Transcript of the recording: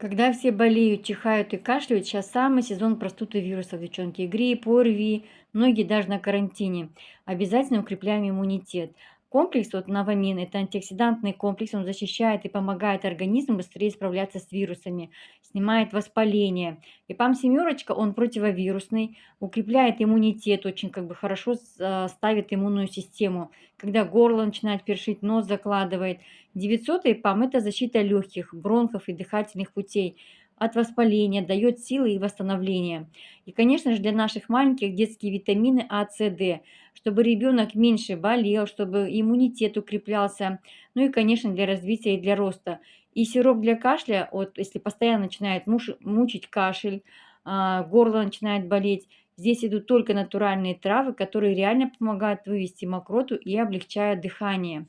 Когда все болеют, чихают и кашляют, сейчас самый сезон простуд и вирусов, девчонки. Грипп, ОРВИ, многие даже на карантине. Обязательно укрепляем иммунитет. Комплекс вот Новамин– это антиоксидантный комплекс, он защищает и помогает организму быстрее справляться с вирусами, снимает воспаление. И ПАМ-семерочка, он противовирусный, укрепляет иммунитет, очень хорошо ставит иммунную систему. Когда горло начинает першить, нос закладывает. 900 ПАМ– это защита легких, бронхов и дыхательных путей от воспаления, дает силы и восстановление. И, конечно же, для наших маленьких детские витамины А, С, Д, чтобы ребенок меньше болел, чтобы иммунитет укреплялся, ну и, конечно, для развития и для роста. И сироп для кашля, вот если постоянно начинает мучить кашель, горло начинает болеть, здесь идут только натуральные травы, которые реально помогают вывести мокроту и облегчают дыхание.